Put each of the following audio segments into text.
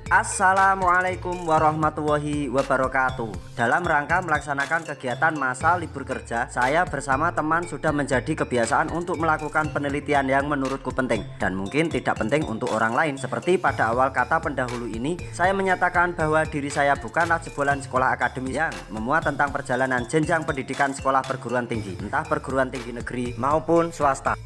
Assalamualaikum warahmatullahi wabarakatuh. Dalam rangka melaksanakan kegiatan masa libur kerja, saya bersama teman sudah menjadi kebiasaan untuk melakukan penelitian yang menurutku penting dan mungkin tidak penting untuk orang lain. Seperti pada awal kata pendahulu ini, saya menyatakan bahwa diri saya bukanlah jebolan sekolah akademis yang memuat tentang perjalanan jenjang pendidikan sekolah perguruan tinggi, entah perguruan tinggi negeri maupun swasta.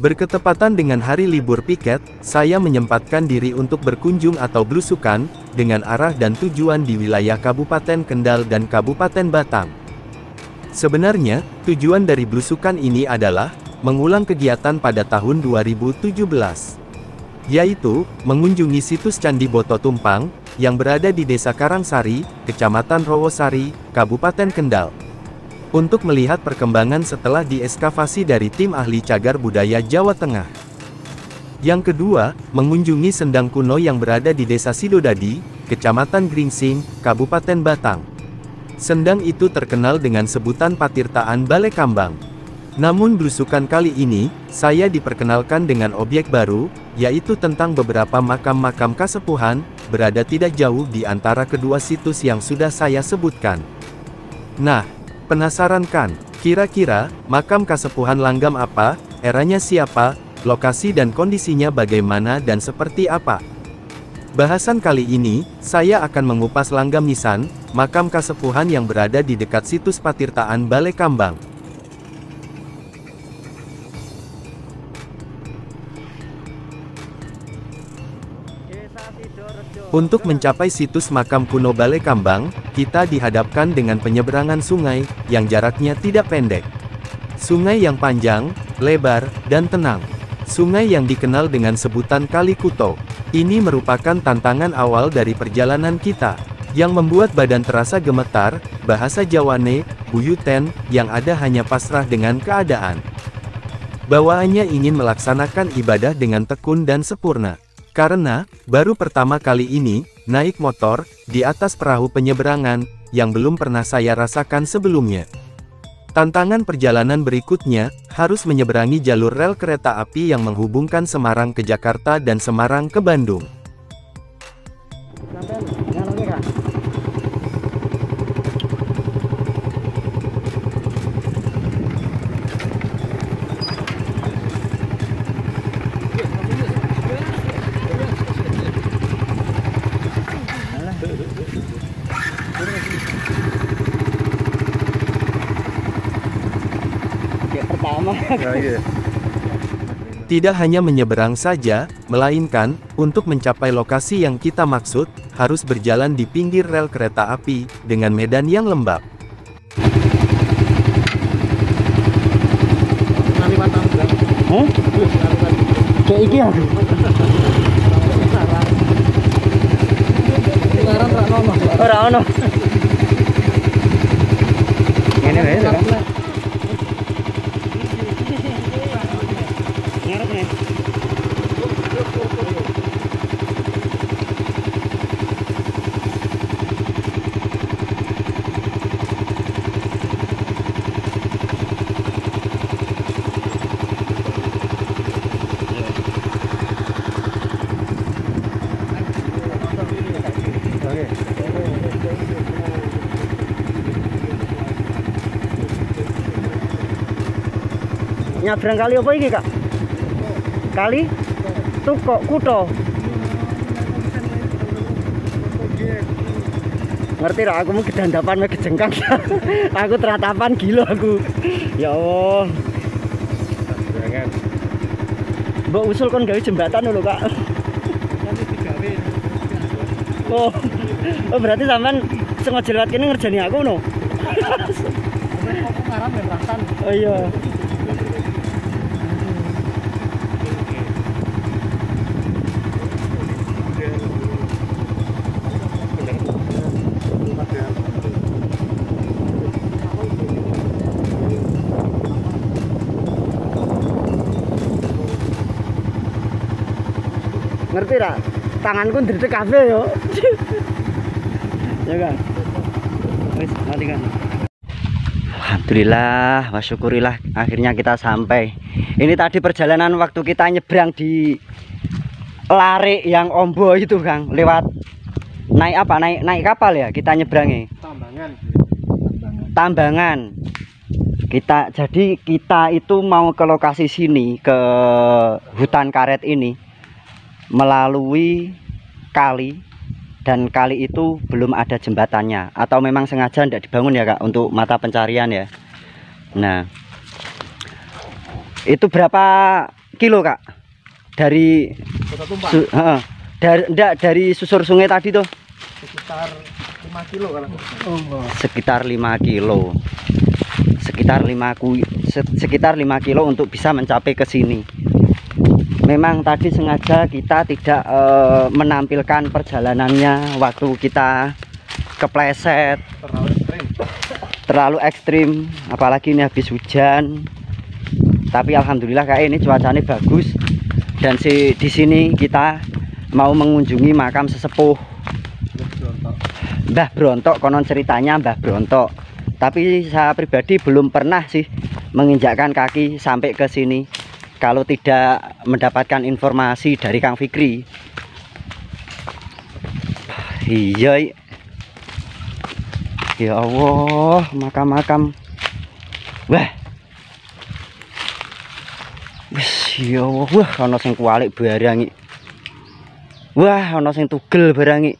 Berketepatan dengan hari libur piket, saya menyempatkan diri untuk berkunjung atau belusukan, dengan arah dan tujuan di wilayah Kabupaten Kendal dan Kabupaten Batang. Sebenarnya, tujuan dari belusukan ini adalah, mengulang kegiatan pada tahun 2017. Yaitu, mengunjungi situs Candi Boto Tumpang, yang berada di Desa Karangsari, Kecamatan Rowosari, Kabupaten Kendal. Untuk melihat perkembangan setelah dieskavasi dari tim ahli cagar budaya Jawa Tengah. Yang kedua, mengunjungi sendang kuno yang berada di Desa Sidodadi, Kecamatan Gringsing, Kabupaten Batang. Sendang itu terkenal dengan sebutan Patirtaan Balekambang. Namun belusukan kali ini, saya diperkenalkan dengan objek baru, yaitu tentang beberapa makam-makam kasepuhan, berada tidak jauh di antara kedua situs yang sudah saya sebutkan. Nah, penasaran kan? Kira-kira, makam kasepuhan Langgam apa, eranya siapa, lokasi dan kondisinya bagaimana dan seperti apa? Bahasan kali ini, saya akan mengupas Langgam Nisan, makam kasepuhan yang berada di dekat situs Patirtaan Balekambang. Untuk mencapai situs makam kuno Balekambang, kita dihadapkan dengan penyeberangan sungai, yang jaraknya tidak pendek. Sungai yang panjang, lebar, dan tenang. Sungai yang dikenal dengan sebutan Kali Kuto. Ini merupakan tantangan awal dari perjalanan kita, yang membuat badan terasa gemetar, bahasa Jawane, buyuten, yang ada hanya pasrah dengan keadaan. Bawaannya ingin melaksanakan ibadah dengan tekun dan sempurna. Karena, baru pertama kali ini, naik motor, di atas perahu penyeberangan, yang belum pernah saya rasakan sebelumnya. Tantangan perjalanan berikutnya, harus menyeberangi jalur rel kereta api yang menghubungkan Semarang ke Jakarta dan Semarang ke Bandung. Tidak hanya menyeberang saja, melainkan, untuk mencapai lokasi yang kita maksud, harus berjalan di pinggir rel kereta api, dengan medan yang lembab. Nyabrang kali apa ini, Kak? Kali? Tuh Kuto. Ngerti ra, aku mau kedandapan me kejengkang. Aku teratapan gila aku. Ya Allah. Mbok usul kon gawe jembatan lho, Kak. Oh. Oh, berarti sampean sengaja lewat kene ngerjani aku no. Oh iya. Ngerti ra? Tanganku ndredeg kabeh yo. Ya kan. Wis matikan. Alhamdulillah, wa syukurilah, akhirnya kita sampai. Ini tadi perjalanan waktu kita nyebrang di Lare yang Ombo itu, Kang, lewat naik apa? Naik kapal ya kita nyebrangi. Tambangan. Jadi kita itu mau ke lokasi sini, ke hutan karet ini melalui kali, dan kali itu belum ada jembatannya, atau memang sengaja tidak dibangun ya, Kak, untuk mata pencarian ya. Nah, itu berapa kilo, Kak, dari dari susur sungai tadi tuh? Sekitar 5 kilo kalau sekitar 5 kilo. Sekitar 5 kilo untuk bisa mencapai ke sini. Memang tadi sengaja kita tidak menampilkan perjalanannya waktu kita kepleset, terlalu ekstrim, apalagi ini habis hujan. Tapi alhamdulillah kayak ini cuacanya bagus, dan di sini kita mau mengunjungi makam sesepuh Mbah Brontok. Konon ceritanya Mbah Brontok, tapi saya pribadi belum pernah sih menginjakkan kaki sampai ke sini kalau tidak mendapatkan informasi dari Kang Fikri. Iya, ya Allah, makam-makam. Wah, ya Allah, wah, ana sing kualik barangi. Wah, ana sing tugel barangi.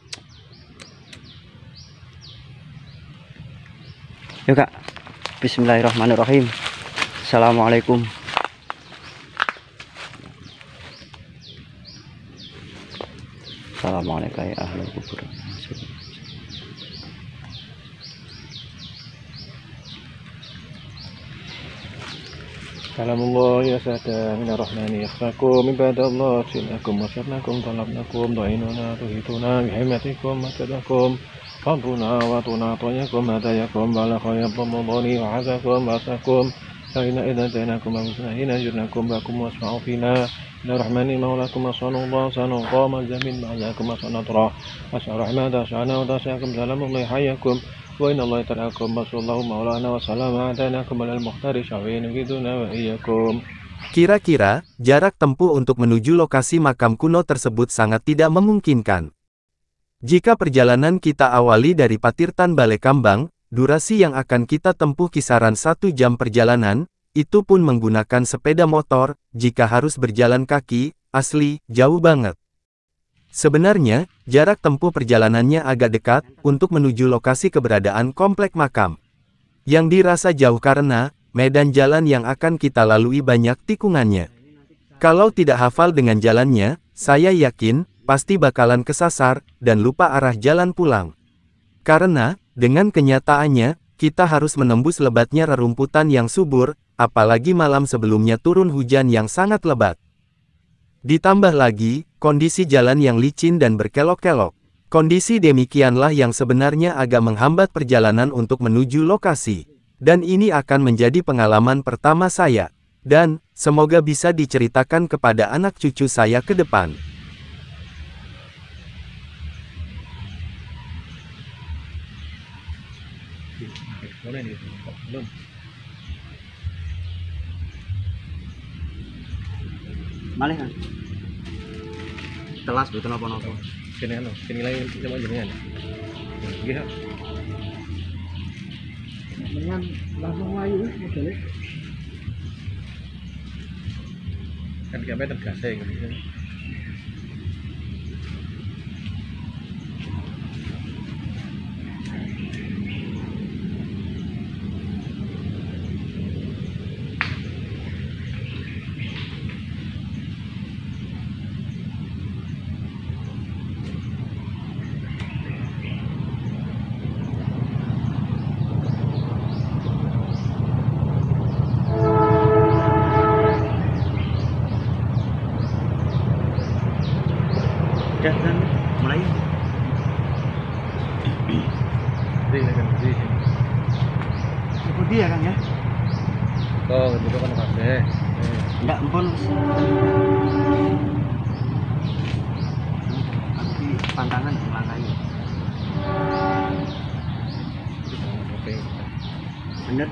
Yuk, Kak. Bismillahirrahmanirrahim. Assalamualaikum. Assalamualaikum ya ahlul kubur. Salamullah ya sada minar rahmani yakhsakum ibadallah sinakum wasarnakum talabnakum do'inuna tuhituna bihimatikum matadakum Rabbuna wa tunatoyakum hadayakum bala khayabbamudani wa azakum basakum Saina idha zainakum amusnahina jurnakum bakum wasma'u fina Ila rahmani maulakum asanullah sanuqam aljamin ma'azakum asanatra Asya rahmata asya'na wa tasyakum salamullahi hayakum Wa inna Allah ta'alakum basullahu maulana wa salama adanakum alal muhtari syawin giduna wa iyakum. Kira-kira, jarak tempuh untuk menuju lokasi makam kuno tersebut sangat tidak memungkinkan. Jika perjalanan kita awali dari Patirtan Balekambang, durasi yang akan kita tempuh kisaran 1 jam perjalanan, itu pun menggunakan sepeda motor. Jika harus berjalan kaki, asli, jauh banget. Sebenarnya, jarak tempuh perjalanannya agak dekat untuk menuju lokasi keberadaan komplek makam. Yang dirasa jauh karena medan jalan yang akan kita lalui banyak tikungannya. Kalau tidak hafal dengan jalannya, saya yakin pasti bakalan kesasar dan lupa arah jalan pulang. Karena, dengan kenyataannya, kita harus menembus lebatnya rerumputan yang subur, apalagi malam sebelumnya turun hujan yang sangat lebat. Ditambah lagi, kondisi jalan yang licin dan berkelok-kelok. Kondisi demikianlah yang sebenarnya agak menghambat perjalanan untuk menuju lokasi. Dan ini akan menjadi pengalaman pertama saya. Dan, semoga bisa diceritakan kepada anak cucu saya ke depan. Malih, Kang. Telas betul apa-apa. Kini lagi sama jenengan. Nggih, Kak. Dengan langsung layu modelnya. Kan 3 meter gasnya gitu. Udah kan, mulai. Seperti ya, Kang ya? Oh, itu kan kasih. Enggak, empun. Nanti pantangan langkahnya. Bener.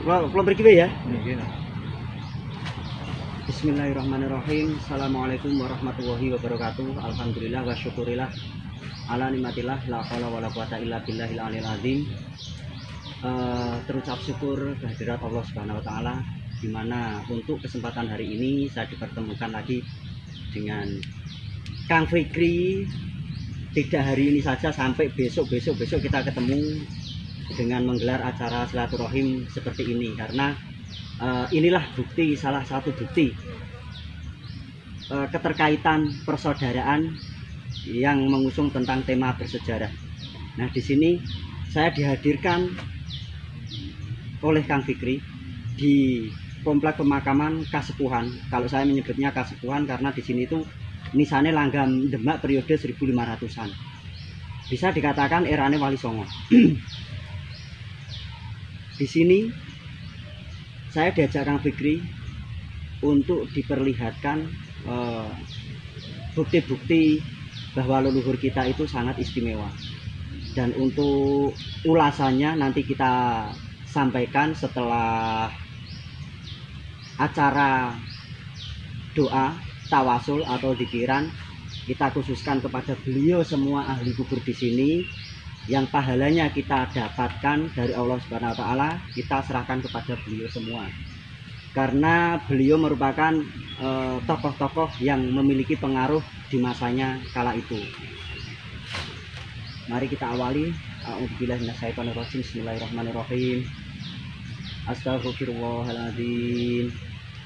Kalau pergi ya. Nggih. Bismillahirrahmanirrahim. Assalamualaikum warahmatullahi wabarakatuh. Alhamdulillah wa syukurillah ala nikmatillah la haula wala quwata illa billahil aliyil azim. Terucap syukur kehadirat Allah Subhanahu wa taala, di mana untuk kesempatan hari ini saya dipertemukan lagi dengan Kang Fikri. Tidak hari ini saja, sampai besok kita ketemu dengan menggelar acara silaturahim seperti ini, karena inilah bukti, salah satu bukti keterkaitan persaudaraan yang mengusung tentang tema bersejarah. Nah, di sini saya dihadirkan oleh Kang Fikri di komplek pemakaman Kasepuhan. Kalau saya menyebutnya Kasepuhan karena di sini itu nisannya langgam Demak periode 1500-an. Bisa dikatakan erane Wali Songo. Di sini saya diajak Kang Fikri untuk diperlihatkan bukti-bukti bahwa leluhur kita itu sangat istimewa. Dan untuk ulasannya nanti kita sampaikan setelah acara doa tawasul atau dzikiran. Kita khususkan kepada beliau semua ahli kubur di sini, yang pahalanya kita dapatkan dari Allah Subhanahu wa taala, kita serahkan kepada beliau semua. Karena beliau merupakan tokoh-tokoh yang memiliki pengaruh di masanya kala itu. Mari kita awali. A'udzubillahi minasyaitonirrajim. Bismillahirrahmanirrahim. Astaghfirullahaladzim.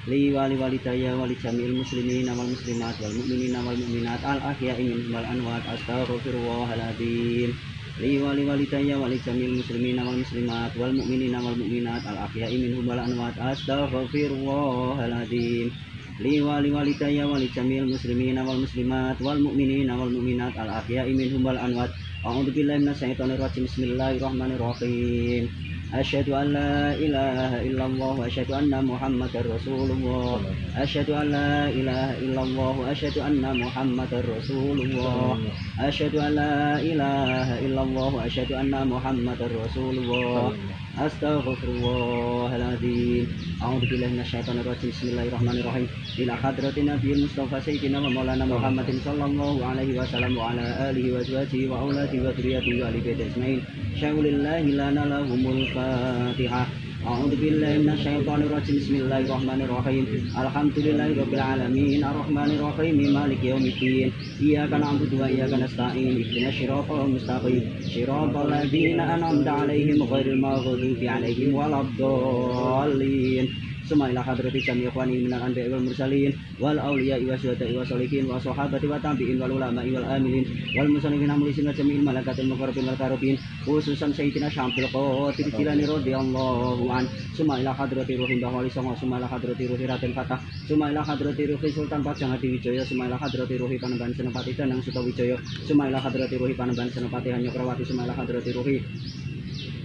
Li walidayya wali jami'il muslimin wal muslimat wal mu'minina wal mu'minat al ahya'i minhum wal amwat. Astaghfirullahaladzim. Li walidayya wali jami'il muslimin wal muslimat wal mu'minina wal mu'minat al ahya'i minhum wal amwat. Astaghfirullahaladzim. Li walidayya wali jami'il muslimin wal muslimat wal mu'minina wal mu'minat al ahya'i minhum wal amwat. A'udzubillahi minasyaitonir rajim. Bismillahirrahmanirrahim. Asyhadu an la ilaha illallah wa asyhadu anna Muhammadar Rasulullah. Asyhadu an la ilaha illallah wa asyhadu anna Muhammadar Rasulullah. Asyhadu an la ilaha illallah wa asyhadu anna Muhammadar Rasulullah. Astaghfirullahaladzim. A'udzubillahi minasyaitonir rajim. Bismillahirrahmanirrahim. Ila hadratin nabiyil mustafa sayyidina wa maulana Muhammadin sallallahu alaihi wasallam wa ala alihi wa sahbihi wa auladihi wa dzurriyyatihi wa ali baiti ajmain. Syaulillahi lana lahumul Fatihah. A'udzubillahi minasyaitonir rajim. Bismillahirrahmanirrahim. Alhamdulillahirabbil alamin arrahmanir rahim maliki yaumiddin. Iyyaka na'budu wa iyyaka nasta'in. Ihdinas siratal mustaqim. Siratal ladzina an'amta 'alaihim ghairil maghdubi 'alaihim waladdallin. Summa ila hadrati jami' ikhwani minal anbiya'i wal mursalin wal awliya'i wa syuhada'i wa sholihin wa sahabati wa tabi'in wal ulama'i wal amilin wal musannifin mulisin wa jami'il malakatil muqarrabin wal karabin, khususan sayyidina Syamsul Qadir Jilani radhiyallahu an. Summa ila hadrati ruhi Mbah Wali Songo. Summa ila hadrati ruhi Raden Fatah. Summa ila hadrati ruhi Sultan Pajang Hadiwijaya. Summa ila hadrati ruhi Panembahan Senopati Danang Sutawijaya. Summa ila hadrati ruhi Panembahan Senopati Hanyokrawati. Summa ila hadrati ruhi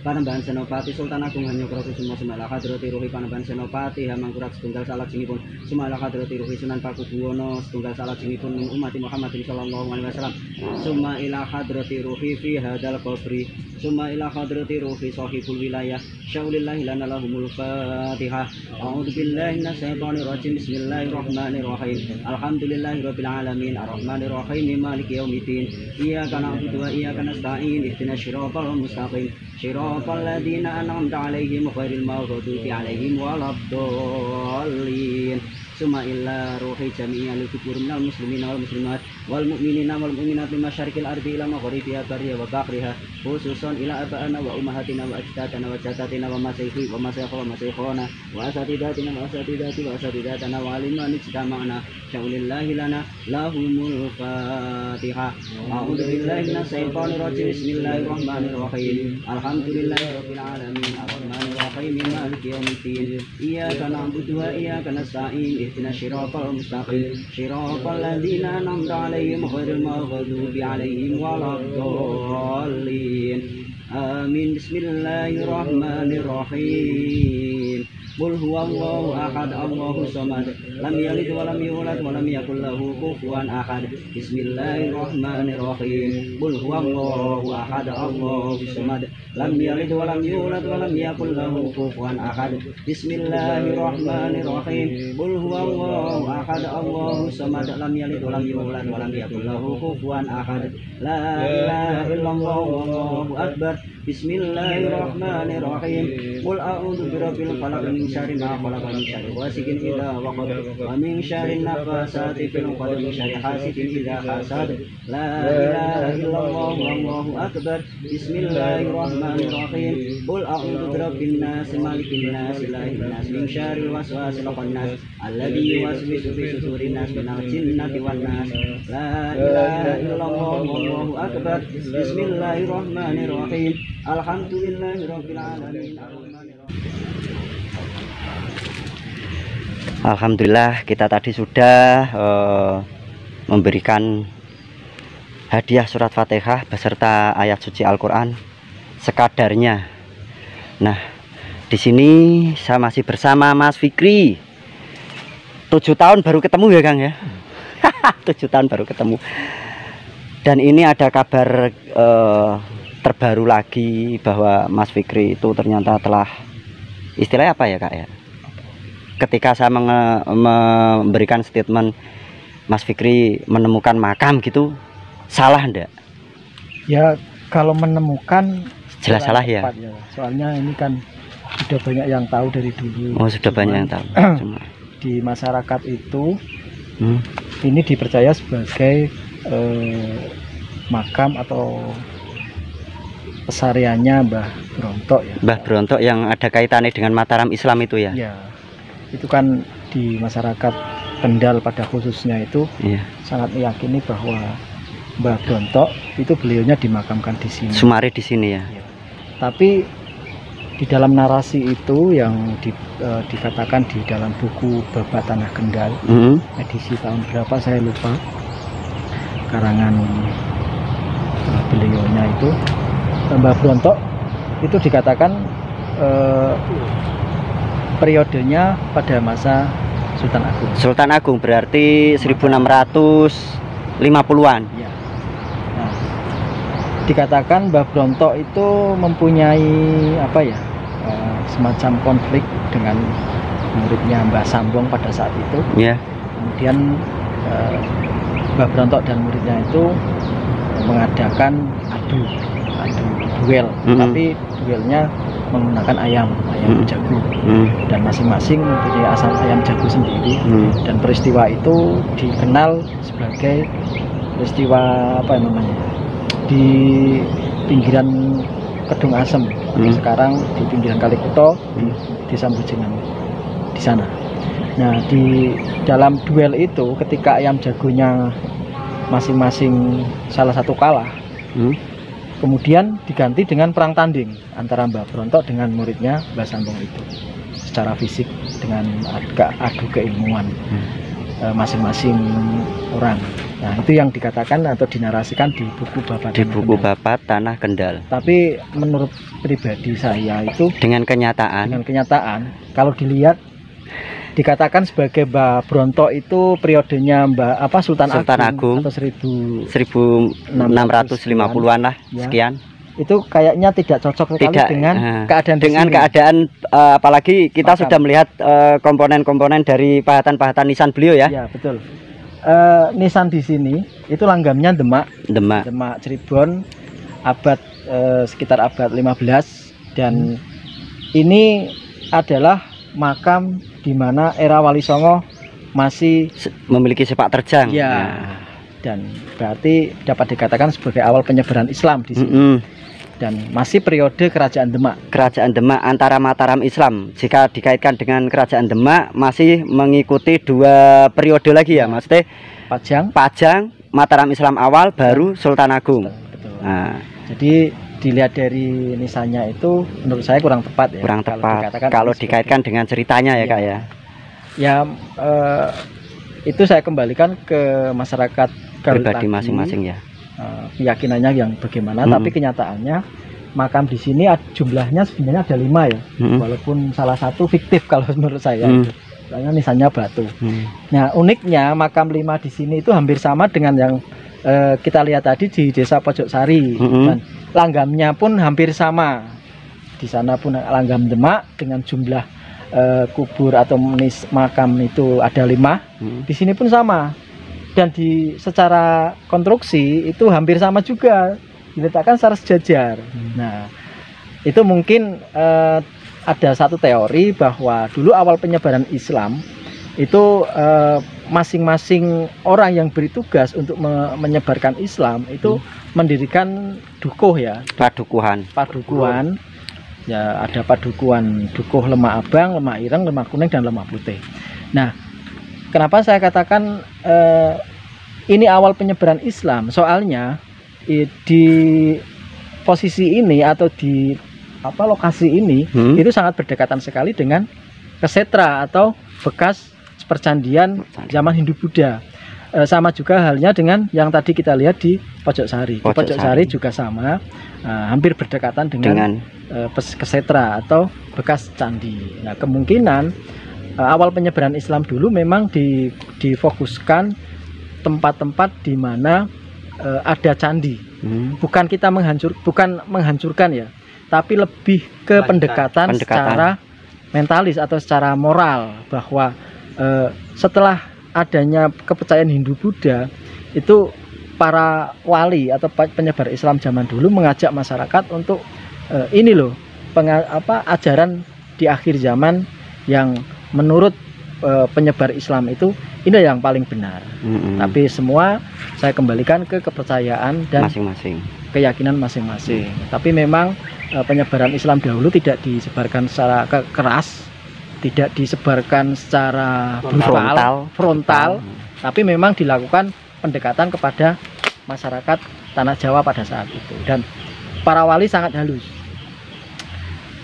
Panembahan Senopati Sultan Agung Hanyokrokusumo. Sumala hadrati ruhi Panembahan Senopati Hamangkurat setunggal salajengipun. Sumala hadrati ruhi Sunan Pakubuwono setunggal salajengipun min ummati Muhammadin sallallahu alaihi wasallam. Summa ila hadrati ruhi fi hadal qabri. Summa ila hadrati ruhi sahibul wilayah. Syaulillahi lana lahumul Fatihah. A'udzubillahi minasyaitonir rajim. Bismillahirrahmanirrahim. Alhamdulillahirabbil alamin arrahmanir rahim maliki yaumiddin. Iyyaka na'budu wa iyyaka nasta'in. Ihdinas siratal mustaqim. Siratal ladzina an'amta 'alaihim ghairil maghdubi 'alaihim waladdallin. Summa illa ruhi jami'al kubur minal muslimina wal muslimat wal mu'minina wal mu'minat min masyariqil ardi ila maghribiha barriha wa bahriha, khususan ila aba'ana wa ummahatina wa ajdadana wa jaddatina wa masyayikhi wa masyayikh wa masyayikhana wa asatidatina wa asatidati wa asatidatana wa liman ijtama'na. Syaulillahi lana lahumul Fatihah. A'udzu billahi minasyaitonir rajim. Bismillahirrahmanirrahim. Alhamdulillahirabbil alamin arrahmanir rahim maliki yaumiddin. Iyyaka na'budu wa iyyaka nasta'in. Ihdinas siratal mustaqim. Siratal ladzina an'amta 'alaihim ghairil maghdubi 'alaihim waladdallin. Amin. Bismillahirrahmanirrahim. Qul huwallahu ahad, Allahus samad, lam yalid wa lam yulad wa lam yakul lahu kufuwan ahad. Bismillahirrahmanirrahim. Qul huwallahu ahad, Allahus samad, lam yalid wa lam yulad wa lam yakul lahu kufuwan ahad. Bismillahirrahmanirrahim. Qul huwallahu ahad, Allahus samad, lam yalid wa lam yulad wa lam yakul lahu kufuwan ahad. La ilaha illallah wallahu akbar. Bismillahirrahmanirrahim. Qul a'udzu birabbil falaq min syarri ma khalaq min syarri ghasiqin idza waqab wa min syarri nafasati fil 'uqad min syarri hasidin idza hasad. La ilaha illallah wallahu akbar. Bismillahirrahmanirrahim. Qul a'udzu birabbin nas malikin nas ilahin nas min syarril waswasil khannas alladzi yuwaswisu fi sudurin nas minal jinnati wan nas. La ilaha illallah wallahu akbar. Bismillahirrahmanirrahim. Alhamdulillahirabbil alamin. Alhamdulillah, kita tadi sudah memberikan hadiah surat Fatihah beserta ayat suci Al-Qur'an sekadarnya. Nah, di sini saya masih bersama Mas Fikri. 7 tahun baru ketemu ya, Kang ya. 7 tahun baru ketemu. Dan ini ada kabar terbaru lagi bahwa Mas Fikri itu ternyata telah, istilahnya apa ya Kak ya, ketika saya memberikan statement Mas Fikri menemukan makam gitu, salah enggak? Ya kalau menemukan jelas salah ya. Soalnya ini kan sudah banyak yang tahu dari dulu. Oh, sudah banyak yang tahu. Cuma di masyarakat itu ini dipercaya sebagai makam atau pesariannya Mbah Brontok ya. Mbah Brontok yang ada kaitannya dengan Mataram Islam itu ya. Ya, itu kan di masyarakat Kendal pada khususnya itu sangat meyakini bahwa Mbah Brontok itu beliaunya dimakamkan di sini. Sumari di sini ya. Ya. Tapi di dalam narasi itu yang dikatakan di dalam buku Babat Tanah Kendal edisi tahun berapa saya lupa, karangan beliaunya itu, Mbah Brontok itu dikatakan periodenya pada masa Sultan Agung. Sultan Agung berarti 1650-an. Ya. Nah, dikatakan Mbah Brontok itu mempunyai apa ya, semacam konflik dengan muridnya Mbah Sambong pada saat itu. Ya. Kemudian Mbah Brontok dan muridnya itu mengadakan duel, tapi duelnya menggunakan ayam jago, dan masing-masing mempunyai asal ayam jago sendiri. Dan peristiwa itu dikenal sebagai peristiwa apa namanya, di pinggiran Kedung Asem, sekarang di pinggiran Kalikuto, di Desa Bujengan di sana. Nah, di dalam duel itu ketika ayam jagonya masing-masing salah satu kalah, kemudian diganti dengan perang tanding antara Mbah Brontok dengan muridnya Mbah Sambong itu secara fisik dengan adu keilmuan masing-masing orang. Nah, itu yang dikatakan atau dinarasikan di buku Babat. Di buku Babat Tanah Kendal. Tapi menurut pribadi saya itu dengan kenyataan kalau dilihat dikatakan sebagai Mbah Brontok itu periodenya Sultan Agung atau 1650-an lah ya. Sekian. Itu kayaknya tidak cocok sekali dengan keadaan apalagi kita sudah melihat komponen-komponen dari pahatan-pahatan nisan beliau ya. Ya, betul. Nisan di sini itu langgamnya Demak Cirebon sekitar abad 15, dan ini adalah makam di mana era Wali Songo masih memiliki sepak terjang. Ya. Dan berarti dapat dikatakan sebagai awal penyebaran Islam di sini. Dan masih periode Kerajaan Demak. Kerajaan Demak antara Mataram Islam. Jika dikaitkan dengan Kerajaan Demak masih mengikuti 2 periode lagi ya, Mas Teh. Pajang, Mataram Islam awal, baru Sultan Agung. Betul. Nah, jadi dilihat dari nisannya itu menurut saya kurang tepat ya. Kurang tepat kalau dikaitkan dengan ceritanya ya, Kak ya. Ya, itu saya kembalikan ke masyarakat pribadi masing-masing ya. Keyakinannya yang bagaimana, tapi kenyataannya makam di sini jumlahnya sebenarnya ada 5 ya, walaupun salah satu fiktif kalau menurut saya, soalnya nisannya batu. Nah uniknya makam 5 di sini itu hampir sama dengan yang kita lihat tadi di desa Pojok Sari, dan langgamnya pun hampir sama. Di sana pun langgam demak dengan jumlah kubur atau makam itu ada 5. Di sini pun sama, dan secara konstruksi itu hampir sama juga, diletakkan secara sejajar. Nah itu mungkin ada satu teori bahwa dulu awal penyebaran Islam itu masing-masing orang yang bertugas untuk menyebarkan Islam itu mendirikan dukuh ya, padukuhan ya, ada padukuhan dukuh Lemah Abang, Lemah Ireng, Lemah Kuning, dan Lemah Putih. Nah kenapa saya katakan ini awal penyebaran Islam, soalnya di posisi ini atau di lokasi ini itu sangat berdekatan sekali dengan Kesetra atau bekas percandian zaman Hindu-Buddha. Sama juga halnya dengan yang tadi kita lihat di Pojok Sari. Di Pojok Sari juga sama, hampir berdekatan dengan Kesetra atau bekas candi. Nah kemungkinan awal penyebaran Islam dulu memang difokuskan tempat-tempat di mana ada candi. Bukan kita menghancurkan ya, tapi lebih ke pendekatan secara mentalis atau secara moral, bahwa setelah adanya kepercayaan Hindu-Buddha itu para wali atau penyebar Islam zaman dulu mengajak masyarakat untuk ini loh ajaran di akhir zaman yang menurut penyebar Islam itu ini yang paling benar. Tapi semua saya kembalikan ke kepercayaan dan masing-masing, keyakinan masing-masing. Tapi memang penyebaran Islam dahulu tidak disebarkan secara keras, tidak disebarkan secara frontal, tapi memang dilakukan pendekatan kepada masyarakat tanah Jawa pada saat itu. Dan para wali sangat halus.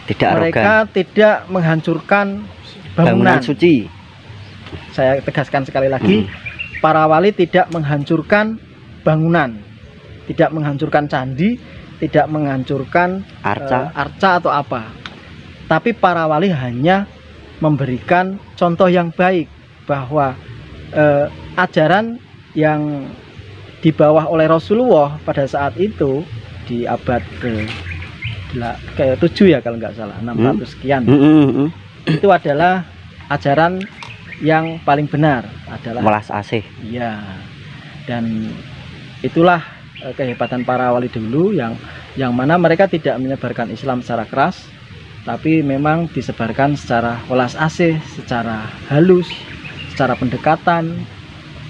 Mereka tidak menghancurkan bangunan suci. Saya tegaskan sekali lagi, para wali tidak menghancurkan bangunan, tidak menghancurkan candi, tidak menghancurkan arca atau apa. Tapi para wali hanya memberikan contoh yang baik, bahwa ajaran yang dibawa oleh Rasulullah pada saat itu di abad ke-7 ya kalau nggak salah, 600 sekian, itu adalah ajaran yang paling benar, adalah welas asih. Iya. Dan itulah kehebatan para wali dulu yang mana mereka tidak menyebarkan Islam secara keras, tapi memang disebarkan secara welas asih, secara halus, secara pendekatan.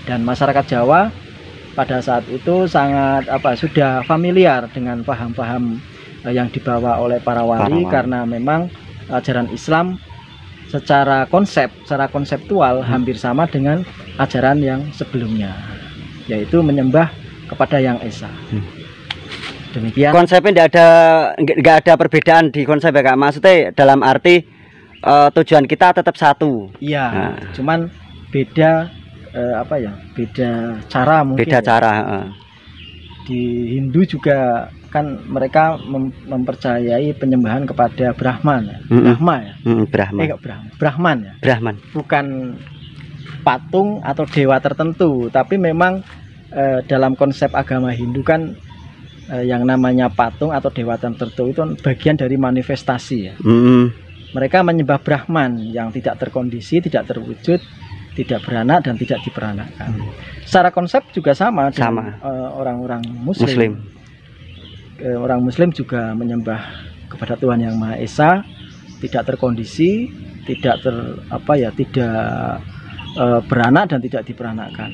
Dan masyarakat Jawa pada saat itu sangat sudah familiar dengan paham-paham yang dibawa oleh para wali, karena memang ajaran Islam secara konseptual hampir sama dengan ajaran yang sebelumnya, yaitu menyembah kepada Yang Esa. Demikian. Konsepnya nggak ada perbedaan di konsep ya Kak. Maksudnya dalam arti tujuan kita tetap satu. Iya. Cuman beda beda cara mungkin. Beda cara. Di Hindu juga kan mereka mempercayai penyembahan kepada Brahman, Brahman ya. Brahman. Bukan patung atau dewa tertentu, tapi memang dalam konsep agama Hindu kan yang namanya patung atau dewa tertentu itu bagian dari manifestasi ya. Mereka menyembah Brahman yang tidak terkondisi, tidak terwujud, tidak beranak dan tidak diperanakkan. Secara konsep juga sama dengan orang-orang Muslim. Orang Muslim juga menyembah kepada Tuhan Yang Maha Esa, tidak terkondisi, tidak beranak dan tidak diperanakkan.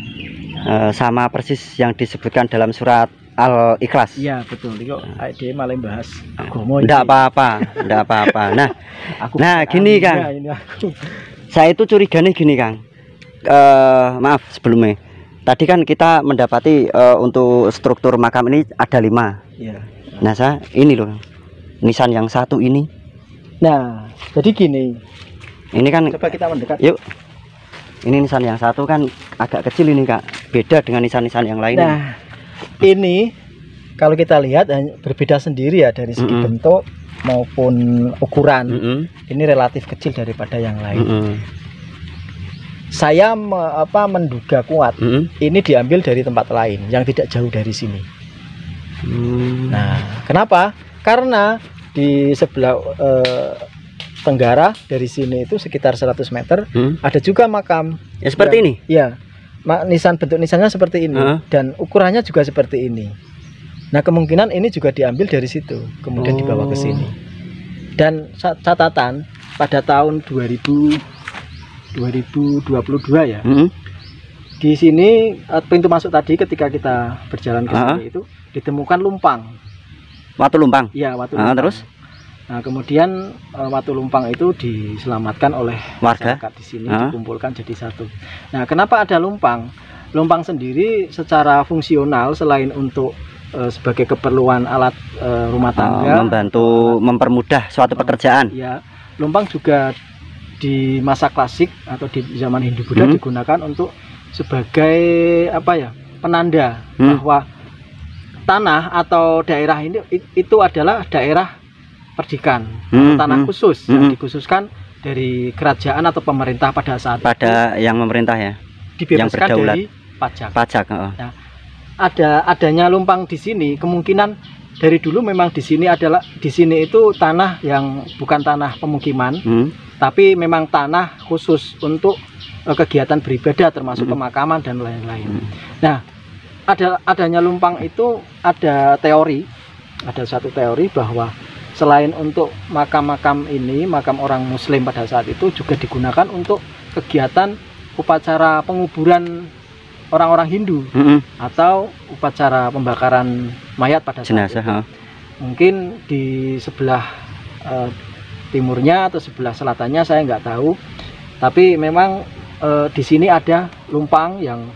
Sama persis yang disebutkan dalam surat Al-Ikhlas. Iya betul. Kok dia malah bahas agama. Enggak apa-apa. Nah, gini Kang. Saya itu curiganya gini Kang. Maaf sebelumnya. Tadi kan kita mendapati untuk struktur makam ini ada 5. Iya. Nah, ini loh, nisan yang satu ini. Nah, jadi gini. Ini kan. Coba kita mendekat. Yuk. Ini nisan yang satu kan agak kecil ini Kak. Beda dengan nisan-nisan yang lain. Nah, ini kalau kita lihat berbeda sendiri ya dari segi bentuk maupun ukuran. Ini relatif kecil daripada yang lain. Saya menduga kuat ini diambil dari tempat lain yang tidak jauh dari sini. Nah, kenapa? Karena di sebelah tenggara dari sini itu sekitar 100 meter ada juga makam. Ya seperti ini. Ya, bentuk nisannya seperti ini dan ukurannya juga seperti ini. Nah, kemungkinan ini juga diambil dari situ, kemudian dibawa ke sini. Dan catatan pada tahun 2022 ya. Di sini pintu masuk tadi ketika kita berjalan ke sini itu ditemukan lumpang. Watu lumpang. Iya, watu lumpang. Terus? Nah, kemudian watu lumpang itu diselamatkan oleh warga masyarakat di sini, dikumpulkan jadi satu. Nah, kenapa ada lumpang? Lumpang sendiri secara fungsional selain untuk sebagai keperluan alat rumah tangga, membantu mempermudah suatu pekerjaan. Ya, lumpang juga di masa klasik atau di zaman Hindu Buddha digunakan untuk sebagai penanda bahwa tanah atau daerah ini itu adalah daerah perdikan, tanah khusus yang dikhususkan dari kerajaan atau pemerintah pada saat yang memerintah ya, dibebaskan yang dari pajak. Nah, adanya lumpang di sini kemungkinan dari dulu memang di sini itu tanah yang bukan tanah pemukiman, tapi memang tanah khusus untuk kegiatan beribadah termasuk pemakaman dan lain-lain. Nah, adanya lumpang itu ada satu teori bahwa selain untuk makam-makam ini, makam orang Muslim pada saat itu juga digunakan untuk kegiatan upacara penguburan orang-orang Hindu atau upacara pembakaran mayat pada saat jenazah itu. Mungkin di sebelah timurnya atau sebelah selatannya saya nggak tahu, tapi memang di sini ada lumpang yang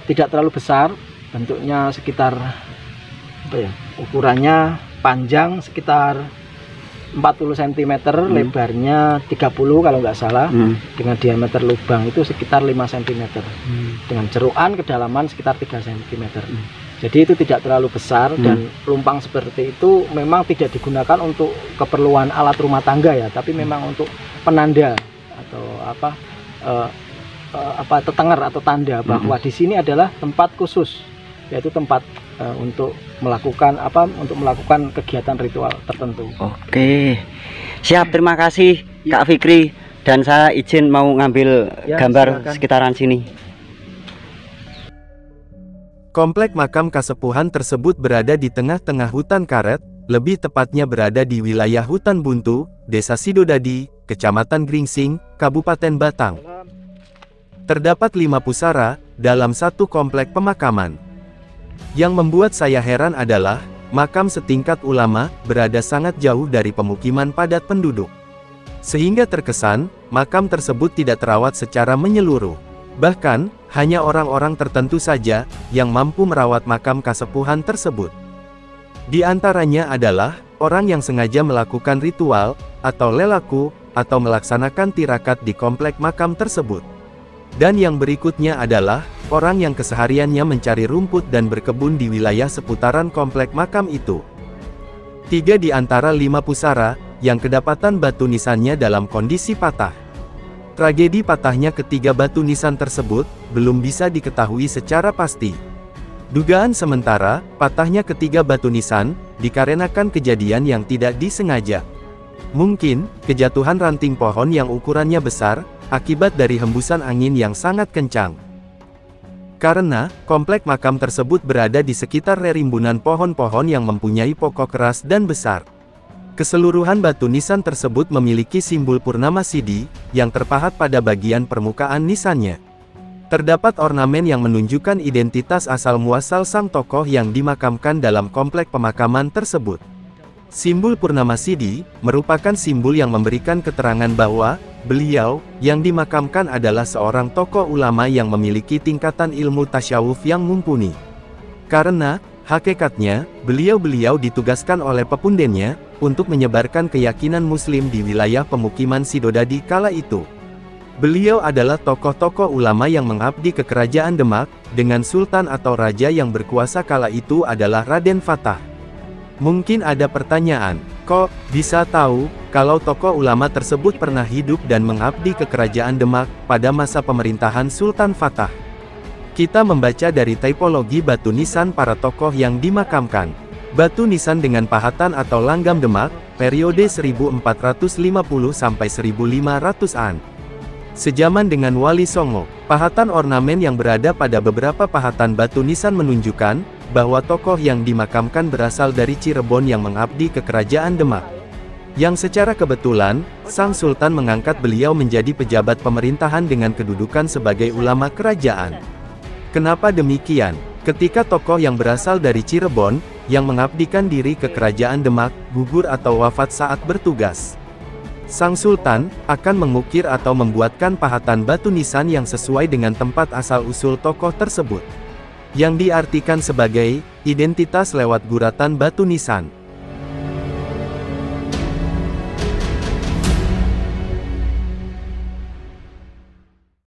tidak terlalu besar, bentuknya sekitar ukurannya panjang sekitar 40 cm, lebarnya 30 kalau nggak salah, dengan diameter lubang itu sekitar 5 cm, dengan ceruan kedalaman sekitar 3 cm. Jadi itu tidak terlalu besar, dan lumpang seperti itu memang tidak digunakan untuk keperluan alat rumah tangga ya, tapi memang untuk penanda atau tetenger atau tanda bahwa di sini adalah tempat khusus, yaitu tempat untuk melakukan kegiatan ritual tertentu. Oke, siap, terima kasih Kak Fikri, dan saya izin mau ngambil gambar silakan. Sekitaran sini. Komplek makam Kasepuhan tersebut berada di tengah-tengah hutan karet, lebih tepatnya berada di wilayah hutan buntu, Desa Sidodadi, Kecamatan Gringsing, Kabupaten Batang. Terdapat 5 pusara dalam satu komplek pemakaman. Yang membuat saya heran adalah, makam setingkat ulama berada sangat jauh dari pemukiman padat penduduk. Sehingga terkesan, makam tersebut tidak terawat secara menyeluruh. Bahkan, hanya orang-orang tertentu saja yang mampu merawat makam Kasepuhan tersebut. Di antaranya adalah orang yang sengaja melakukan ritual atau lelaku atau melaksanakan tirakat di komplek makam tersebut. Dan yang berikutnya adalah orang yang kesehariannya mencari rumput dan berkebun di wilayah seputaran komplek makam itu. 3 di antara 5 pusara yang kedapatan batu nisannya dalam kondisi patah. Tragedi patahnya ketiga batu nisan tersebut belum bisa diketahui secara pasti. Dugaan sementara, patahnya ketiga batu nisan dikarenakan kejadian yang tidak disengaja. Mungkin kejatuhan ranting pohon yang ukurannya besar akibat dari hembusan angin yang sangat kencang. Karena komplek makam tersebut berada di sekitar rerimbunan pohon-pohon yang mempunyai pokok keras dan besar. Keseluruhan batu nisan tersebut memiliki simbol Purnama Siddhi yang terpahat pada bagian permukaan nisannya. Terdapat ornamen yang menunjukkan identitas asal-muasal sang tokoh yang dimakamkan dalam komplek pemakaman tersebut. Simbol Purnama Siddhi merupakan simbol yang memberikan keterangan bahwa beliau yang dimakamkan adalah seorang tokoh ulama yang memiliki tingkatan ilmu tasyawuf yang mumpuni. Karena hakikatnya, beliau ditugaskan oleh pepundennya untuk menyebarkan keyakinan Muslim di wilayah pemukiman Sidodadi kala itu. Beliau adalah tokoh-tokoh ulama yang mengabdi ke kerajaan Demak, dengan sultan atau raja yang berkuasa kala itu adalah Raden Fatah. Mungkin ada pertanyaan, kok bisa tahu kalau tokoh ulama tersebut pernah hidup dan mengabdi ke kerajaan Demak pada masa pemerintahan Sultan Fatah? Kita membaca dari tipologi batu nisan para tokoh yang dimakamkan. Batu nisan dengan pahatan atau langgam Demak, periode 1450 sampai 1500-an. Sejaman dengan Wali Songo, pahatan ornamen yang berada pada beberapa pahatan batu nisan menunjukkan bahwa tokoh yang dimakamkan berasal dari Cirebon yang mengabdi ke kerajaan Demak. Yang secara kebetulan, Sang Sultan mengangkat beliau menjadi pejabat pemerintahan dengan kedudukan sebagai ulama kerajaan. Kenapa demikian? Ketika tokoh yang berasal dari Cirebon, yang mengabdikan diri ke kerajaan Demak, gugur atau wafat saat bertugas, Sang Sultan akan mengukir atau membuatkan pahatan batu nisan yang sesuai dengan tempat asal-usul tokoh tersebut, yang diartikan sebagai identitas lewat guratan batu nisan.